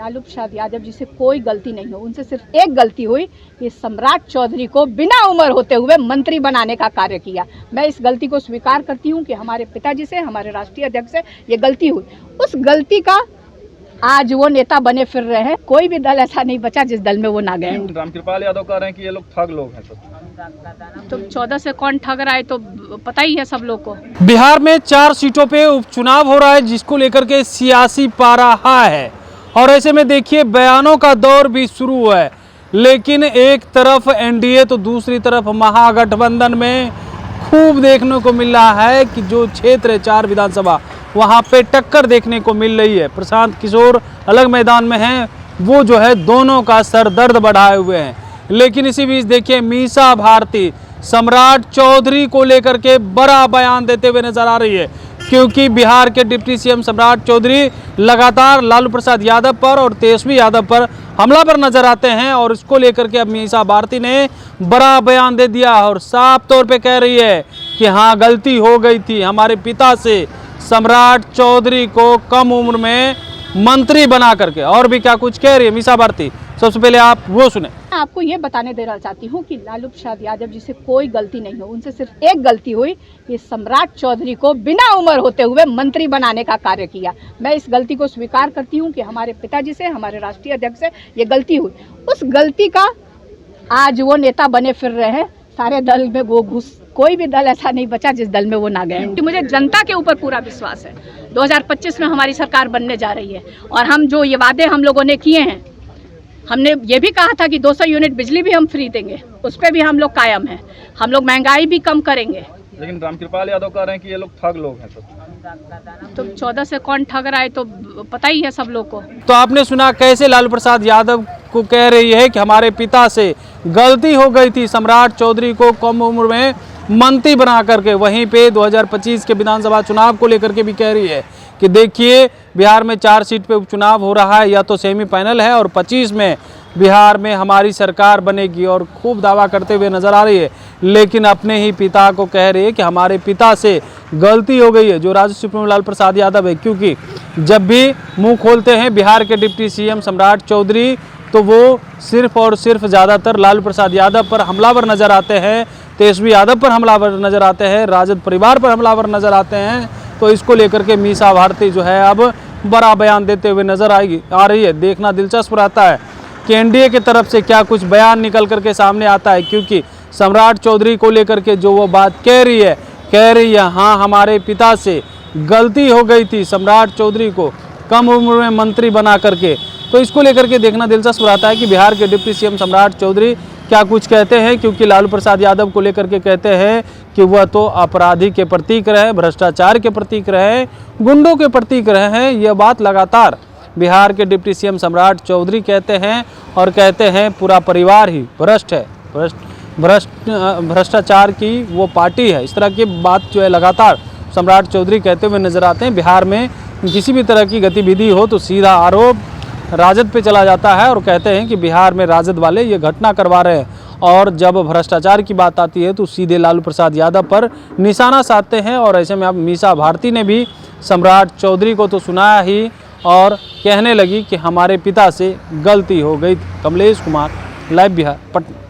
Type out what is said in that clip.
लालू प्रसाद यादव जी से कोई गलती नहीं हो, उनसे सिर्फ एक गलती हुई कि सम्राट चौधरी को बिना उम्र होते हुए मंत्री बनाने का कार्य किया। मैं इस गलती को स्वीकार करती हूं कि हमारे पिताजी से, हमारे राष्ट्रीय अध्यक्ष से ये गलती हुई। उस गलती का आज वो नेता बने फिर रहे हैं। कोई भी दल ऐसा नहीं बचा जिस दल में वो ना गए। रामकृपाल यादव कह रहे हैं कि ये लोग ठग लोग हैं। तो 14 से कौन ठग रहा है तो पता ही है सब लोग को। बिहार में 4 सीटों पे उपचुनाव हो रहा है, जिसको लेकर के सियासी पारा हाई है और ऐसे में देखिए बयानों का दौर भी शुरू हुआ है। लेकिन एक तरफ एनडीए तो दूसरी तरफ महागठबंधन में खूब देखने को मिल रहा है कि जो क्षेत्र है 4 विधानसभा, वहाँ पे टक्कर देखने को मिल रही है। प्रशांत किशोर अलग मैदान में हैं, वो जो है दोनों का सर दर्द बढ़ाए हुए हैं। लेकिन इसी बीच देखिए मीसा भारती सम्राट चौधरी को लेकर के बड़ा बयान देते हुए नजर आ रही है, क्योंकि बिहार के डिप्टी सीएम सम्राट चौधरी लगातार लालू प्रसाद यादव पर और तेजस्वी यादव पर हमला पर नजर आते हैं और इसको लेकर के अब मीसा भारती ने बड़ा बयान दे दिया और साफ तौर पे कह रही है कि हाँ, गलती हो गई थी हमारे पिता से सम्राट चौधरी को कम उम्र में मंत्री बना करके। और भी क्या कुछ कह रही है मीसा भारती, सबसे पहले आप वो सुने। आपको ये बताने देना चाहती हूँ कि लालू प्रसाद यादव जी से कोई गलती नहीं हो, उनसे सिर्फ एक गलती हुई कि सम्राट चौधरी को बिना उम्र होते हुए मंत्री बनाने का कार्य किया। मैं इस गलती को स्वीकार करती हूँ कि हमारे पिताजी से, हमारे राष्ट्रीय अध्यक्ष से ये गलती हुई। उस गलती का आज वो नेता बने फिर रहे हैं। सारे दल में वो घुस, कोई भी दल ऐसा नहीं बचा जिस दल में वो ना गए। मुझे जनता के ऊपर पूरा विश्वास है। 2025 में हमारी सरकार बनने जा रही है और हम जो ये वादे हम लोगों ने किए हैं, हमने ये भी कहा था कि 200 यूनिट बिजली भी हम फ्री देंगे, उस पर भी हम लोग कायम हैं। हम लोग महंगाई भी कम करेंगे। लेकिन रामकृपाल यादव कह रहे हैं कि ये लोग ठग लोग हैं। तो 14 से कौन ठग रहा है तो पता ही है सब लोग को। तो आपने सुना कैसे लालू प्रसाद यादव को कह रही है कि हमारे पिता से गलती हो गई थी सम्राट चौधरी को कम उम्र में मंत्री बना करके। वहीं पे 2025 के विधानसभा चुनाव को लेकर के भी कह रही है कि देखिए बिहार में 4 सीट पे उपचुनाव हो रहा है, या तो सेमीफाइनल है और 25 में बिहार में हमारी सरकार बनेगी और खूब दावा करते हुए नजर आ रही है। लेकिन अपने ही पिता को कह रही है कि हमारे पिता से गलती हो गई है, जो राज्य सुप्रीमो लालू प्रसाद यादव है। क्योंकि जब भी मुंह खोलते हैं बिहार के डिप्टी सीएम सम्राट चौधरी, तो वो सिर्फ और सिर्फ ज़्यादातर लालू प्रसाद यादव पर हमलावर नजर आते हैं, तेजस्वी यादव पर हमलावर नजर आते हैं, राजद परिवार पर हमलावर नजर आते हैं। तो इसको लेकर के मीसा भारती जो है अब बड़ा बयान देते हुए नजर आ रही है। देखना दिलचस्प रहता है कि एनडीए की तरफ से क्या कुछ बयान निकल करके सामने आता है, क्योंकि सम्राट चौधरी को लेकर के जो वो बात कह रही है हाँ, हमारे पिता से गलती हो गई थी सम्राट चौधरी को कम उम्र में मंत्री बना करके। तो इसको लेकर के देखना दिलचस्प रहता है कि बिहार के डिप्टी सीएम सम्राट चौधरी क्या कुछ कहते हैं, क्योंकि लालू प्रसाद यादव को लेकर के कहते हैं कि वह तो अपराधी के प्रतीक रहे, भ्रष्टाचार के प्रतीक रहे, गुंडों के प्रतीक रहे हैं। यह बात लगातार बिहार के डिप्टी सीएम सम्राट चौधरी कहते हैं और कहते हैं पूरा परिवार ही भ्रष्ट है, भ्रष्टाचार की वो पार्टी है। इस तरह की बात जो है लगातार सम्राट चौधरी कहते हुए नजर आते हैं। बिहार में किसी भी तरह की गतिविधि हो तो सीधा आरोप राजद पे चला जाता है और कहते हैं कि बिहार में राजद वाले ये घटना करवा रहे हैं। और जब भ्रष्टाचार की बात आती है तो सीधे लालू प्रसाद यादव पर निशाना साधते हैं। और ऐसे में अब मीसा भारती ने भी सम्राट चौधरी को तो सुनाया ही और कहने लगी कि हमारे पिता से गलती हो गई। कमलेश कुमार, लाइव बिहार, पटना।